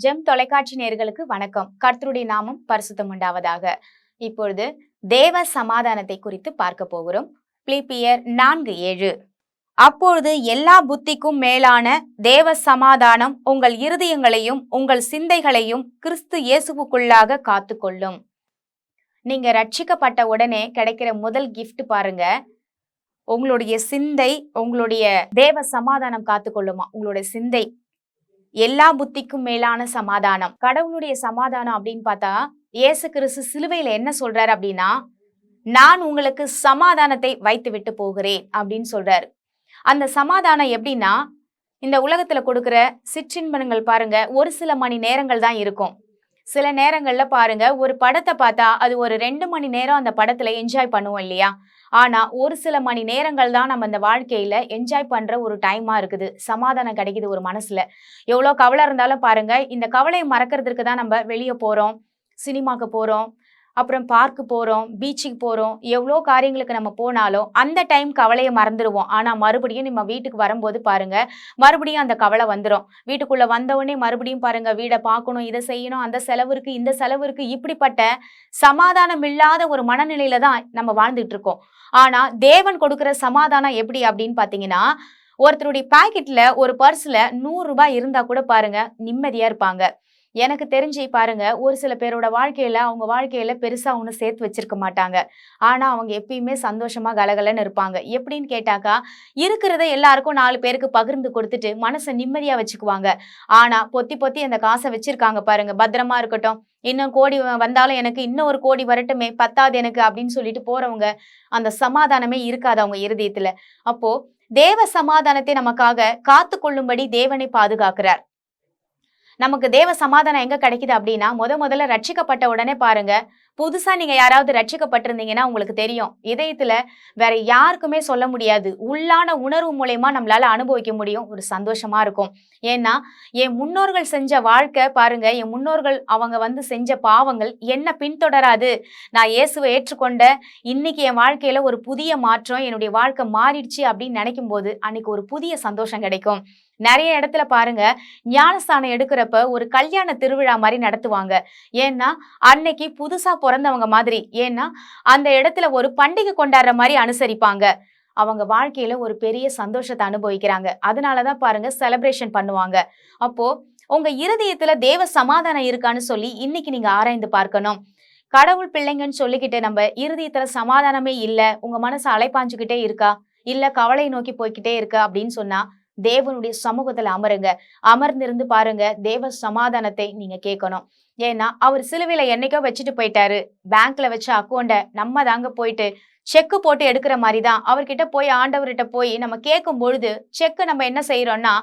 GeM தொலைக்காட்சி நேயர்களுக்கு வணக்கம். கர்த்தருடைய நாமம் பரிசுத்தம் உண்டாவதாக. இப்பொழுது தேவ சமாதானத்தை குறித்து பார்க்க போகிறோம். பிலிப்பியர் 4:7. அப்பொழுது எல்லா புத்திக்கும் மேலான தேவ சமாதானம் உங்கள் இருதயங்களையும் உங்கள் சிந்தைகளையும் கிறிஸ்து இயேசுவுக்குள்ளாக காத்துக்கொள்ளும். நீங்க ரட்சிக்கப்பட்ட உடனே கிடைக்கிற முதல் கிஃப்ட் பாருங்க, உங்களுடைய சிந்தை, உங்களுடைய தேவ சமாதானம் காத்துக்கொள்ளுமா. உங்களுடைய சிந்தை எல்லா புத்திக்கும் மேலான சமாதானம். கடவுளுடைய சமாதானம் அப்படின்னு பார்த்தா, இயேசு கிறிஸ்து சிலுவையில என்ன சொல்றாரு அப்படின்னா, நான் உங்களுக்கு சமாதானத்தை வைத்து விட்டு போகிறேன் அப்படின்னு சொல்றாரு. அந்த சமாதானம் எப்படின்னா, இந்த உலகத்துல கொடுக்கிற சிற்றின்பங்கள் பாருங்க, ஒரு சில மணி நேரங்கள் தான் இருக்கும். சில நேரங்கள்ல பாருங்க, ஒரு படத்தை பார்த்தா அது ஒரு 2 மணி நேரம் அந்த படத்துல என்ஜாய் பண்ணுவோம் இல்லையா? ஆனா ஒரு சில மணி நேரங்கள் தான் நம்ம இந்த வாழ்க்கையில என்ஜாய் பண்ற ஒரு டைமா இருக்குது. சமாதானம் கிடைக்குது ஒரு மனசுல. எவ்வளோ கவலை இருந்தாலும் பாருங்க, இந்த கவலையை மறக்கிறதுக்கு தான் நம்ம வெளியே போறோம், சினிமாக்கு போறோம், அப்புறம் பார்க்கு போறோம், பீச்சுக்கு போறோம். எவ்வளோ காரியங்களுக்கு நம்ம போனாலும் அந்த டைம் கவலையை மறந்துடுவோம். ஆனா மறுபடியும் நம்ம வீட்டுக்கு வரும்போது பாருங்க, மறுபடியும் அந்த கவலை வந்துடும். வீட்டுக்குள்ள வந்தவுடனே மறுபடியும் பாருங்க, வீடை பார்க்கணும், இதை செய்யணும், அந்த செலவு இருக்கு, இந்த செலவு இருக்கு. இப்படிப்பட்ட சமாதானம் இல்லாத ஒரு மனநிலையில தான் நம்ம வாழ்ந்துட்டு இருக்கோம். ஆனா தேவன் கொடுக்கிற சமாதானம் எப்படி அப்படின்னு பாத்தீங்கன்னா, ஒருத்தருடைய பாக்கெட்ல ஒரு பர்ஸ்ல 100 ரூபாய் இருந்தா கூட பாருங்க நிம்மதியா இருப்பாங்க. எனக்கு தெரிஞ்சு பாருங்க, ஒரு சில பேரோட வாழ்க்கையில அவங்க வாழ்க்கையில பெருசா ஒண்ணு சேர்த்து வச்சிருக்க மாட்டாங்க. ஆனா அவங்க எப்பயுமே சந்தோஷமா கலகலன்னு இருப்பாங்க. எப்படின்னு கேட்டாக்கா, இருக்கிறத எல்லாருக்கும் 4 பேருக்கு பகிர்ந்து கொடுத்துட்டு மனசை நிம்மதியா வச்சுக்குவாங்க. ஆனா பொத்தி பொத்தி அந்த காசை வச்சிருக்காங்க பாருங்க, பத்திரமா இருக்கட்டும், இன்னும் கோடி வந்தாலும் எனக்கு, இன்னும் ஒரு கோடி வரட்டுமே, பத்தாது எனக்கு அப்படின்னு சொல்லிட்டு போறவங்க, அந்த சமாதானமே இருக்காது அவங்க இருதயத்துல. அப்போ தேவ சமாதானத்தை நமக்காக காத்து கொள்ளும்படி தேவனை பாதுகாக்கிறார். நமக்கு தேவ சமாதானம் எங்க கிடைக்குது அப்படின்னா, முதல்ல ரட்சிக்கப்பட்ட உடனே பாருங்க, புதுசா நீங்க யாராவது ரட்சிக்கப்பட்டிருந்தீங்கன்னா உங்களுக்கு தெரியும், இதயத்துல வேற யாருக்குமே சொல்ல முடியாது, உள்ளான உணர்வு மூலயமா நம்மளால அனுபவிக்க முடியும். ஒரு சந்தோஷமா இருக்கும். ஏன்னா என் முன்னோர்கள் செஞ்ச வாழ்க்கை பாருங்க, என் முன்னோர்கள் அவங்க செஞ்ச பாவங்கள் என்ன பின்தொடராது. நான் இயேசுவை ஏற்றுக்கொண்ட இன்னைக்கு என் வாழ்க்கையில ஒரு புதிய மாற்றம், என்னுடைய வாழ்க்கை மாறிடுச்சு அப்படின்னு நினைக்கும் போது அன்னைக்கு ஒரு புதிய சந்தோஷம் கிடைக்கும். நிறைய இடத்துல பாருங்க, ஞானஸ்தானம் எடுக்கிறப்ப ஒரு கல்யாண திருவிழா மாதிரி நடத்துவாங்க. ஏன்னா அன்னைக்கு புதுசா பிறந்தவங்க மாதிரி, ஏன்னா அந்த இடத்துல ஒரு பண்டிகை கொண்டாடுற மாதிரி அனுசரிப்பாங்க. அவங்க வாழ்க்கையில ஒரு பெரிய சந்தோஷத்தை அனுபவிக்கிறாங்க. அதனாலதான் பாருங்க செலிப்ரேஷன் பண்ணுவாங்க. அப்போ உங்க இருதயத்துல தேவ சமாதானம் இருக்கான்னு சொல்லி இன்னைக்கு நீங்க ஆராய்ந்து பார்க்கணும். கடவுள் பிள்ளைங்கன்னு சொல்லிக்கிட்டு நம்ம இருதயத்துல சமாதானமே இல்ல, உங்க மனசு அலைப்பாஞ்சுக்கிட்டே இருக்கா, இல்ல கவலை நோக்கி போய்கிட்டே இருக்கா அப்படின்னு சொன்னா, தேவனுடைய சமூகத்துல அமருங்க. அமர்ந்திருந்து பாருங்க, தேவ சமாதானத்தை நீங்க கேட்கணும். ஏன்னா அவர் சிலுவையில என்னைக்கோ வச்சுட்டு போயிட்டாரு. பேங்க்ல வச்ச அக்கௌண்ட நம்ம தாங்க போயிட்டு செக்கு போட்டு எடுக்கிற மாதிரிதான் அவர்கிட்ட போய், ஆண்டவர்கிட்ட போய் நம்ம கேட்கும் பொழுது, செக்கு நம்ம என்ன செய்யறோம்னா,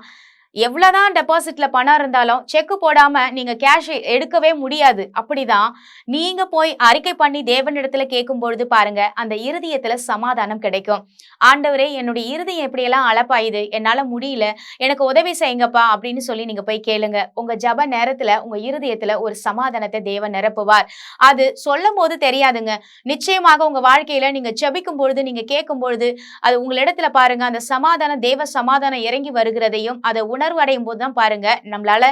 எவ்வளவுதான் டெபாசிட்ல பணம் இருந்தாலும் செக் போடாம நீங்க கேஷ் எடுக்கவே முடியாது. அப்படிதான் நீங்க போய் அறிக்கை பண்ணி தேவனிடத்துல கேட்கும் பொழுது பாருங்க, அந்த இருதயத்துல சமாதானம் கிடைக்கும். ஆண்டவரே, என்னுடைய இருதயம் எப்படியெல்லாம் அலப்பாயுது, என்னால முடியல, எனக்கு உதவி செய்யுங்கப்பா அப்படின்னு சொல்லி நீங்க போய் கேளுங்க. உங்க ஜப நேரத்துல உங்க இருதயத்துல ஒரு சமாதானத்தை தேவன் நிரப்புவார். அது சொல்லும் போது தெரியாதுங்க. நிச்சயமாக உங்க வாழ்க்கையில நீங்க ஜபிக்கும் பொழுது, நீங்க கேட்கும் பொழுது, அது உங்களிடத்துல பாருங்க, அந்த சமாதானம், தேவ சமாதானம் இறங்கி வருகிறதையும் அதை உணர்வு அடையும் போதுதான் பாருங்க நம்மளால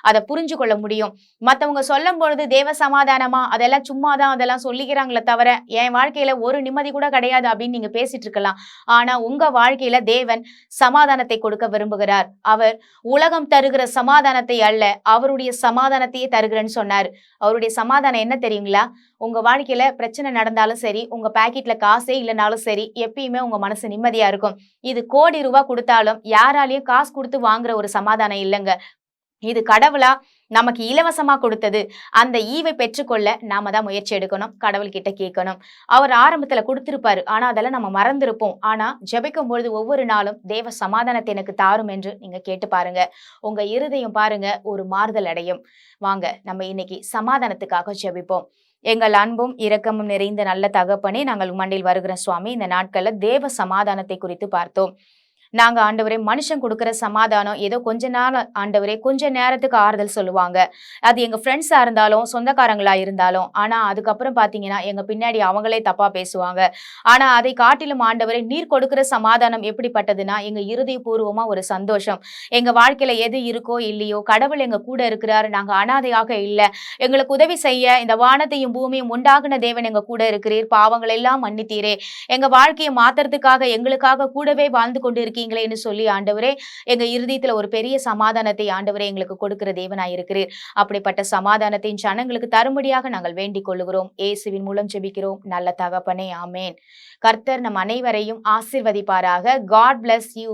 அதை புரிஞ்சு கொள்ள முடியும். மத்தவங்க சொல்லும் பொழுது தேவ சமாதானமா, அதெல்லாம் சும்மாதான், அதெல்லாம் சொல்லிக்கிறாங்களே தவிர என் வாழ்க்கையில ஒரு நிம்மதி கூட கிடையாது அப்படின்னு நீங்க பேசிட்டு இருக்கலாம். ஆனா உங்க வாழ்க்கையில தேவன் சமாதானத்தை கொடுக்க விரும்புகிறார். அவர் உலகம் தருகிற சமாதானத்தை அல்ல, அவருடைய சமாதானத்தையே தருகிறேன்னு சொன்னார். அவருடைய சமாதானம் என்ன தெரியுங்களா? உங்க வாழ்க்கையில பிரச்சனை நடந்தாலும் சரி, உங்க பாக்கெட்ல காசே இல்லைனாலும் சரி, எப்பயுமே உங்க மனசு நிம்மதியா இருக்கும். இது கோடி ரூபாய் கொடுத்தாலும் யாராலையும் காசு கொடுத்து வாங்குற ஒரு சமாதானம் இல்லைங்க. இது கடவுளா நமக்கு இலவசமா கொடுத்தது. அந்த ஈவை பெற்றுக்கொள்ள நாம தான் முயற்சி எடுக்கணும், கடவுள்கிட்ட கேட்கணும். அவர் ஆரம்பத்துல கொடுத்திருப்பாரு, ஆனா அதெல்லாம் நம்ம மறந்திருப்போம். ஆனா ஜெபிக்கும் பொழுது ஒவ்வொரு நாளும் தேவ சமாதானத்தை எனக்கு தாரும் என்று நீங்க கேட்டு பாருங்க. உங்க இருதயம் பாருங்க ஒரு மாறுதல் அடையும். வாங்க நம்ம இன்னைக்கு சமாதானத்துக்காக ஜெபிப்போம். எங்கள் அன்பும் இரக்கமும் நிறைந்த நல்ல தகப்பனே, நாங்கள் மண்ணில் வருகிற சுவாமி, இந்த நாட்கள்ல தேவ சமாதானத்தை குறித்து பார்த்தோம். நாங்க ஆண்டவரே மனுஷன் கொடுக்கிற சமாதானம் ஏதோ கொஞ்ச நாள் ஆண்டவரே கொஞ்ச நேரத்துக்கு ஆறுதல் சொல்லுவாங்க. அது எங்க ஃப்ரெண்ட்ஸா இருந்தாலும் சொந்தக்காரங்களா இருந்தாலும். ஆனா அதுக்கப்புறம் பாத்தீங்கன்னா எங்க பின்னாடி அவங்களே தப்பா பேசுவாங்க. ஆனா அதை காட்டிலும் ஆண்டவரே நீர் கொடுக்கிற சமாதானம் எப்படிப்பட்டதுன்னா எங்க இருதயபூர்வமா ஒரு சந்தோஷம். எங்க வாழ்க்கையில எது இருக்கோ இல்லையோ கடவுள் எங்க கூட இருக்கிறார். நாங்க அனாதையாக இல்ல. எங்களுக்கு உதவி செய்ய இந்த வானத்தையும் பூமியும் உண்டாக்குன தேவன் எங்க கூட இருக்கிறீர். பாவங்கள் எல்லாம் மன்னித்தீரே. எங்க வாழ்க்கையை மாத்துறதுக்காக எங்களுக்காக கூடவே வாழ்ந்து கொண்டு இருக்கீங்களேன்னு சொல்லி ஆண்டவரே எங்க இருதயத்துல ஒரு பெரிய சமாதானத்தை ஆண்டவரே எங்களுக்கு கொடுக்கிற தேவனாய் இருக்கிறீர். அப்படிப்பட்ட சமாதானத்தை ஜனங்களுக்கு தரும்படியாக நாங்கள் வேண்டிக் கொள்ளுகிறோம். இயேசுவின் மூலம் ஜெபிக்கிறோம் நல்ல தகப்பனே, ஆமேன். கர்த்தர் நம் அனைவரையும் ஆசீர்வதிப்பாராக. God bless you.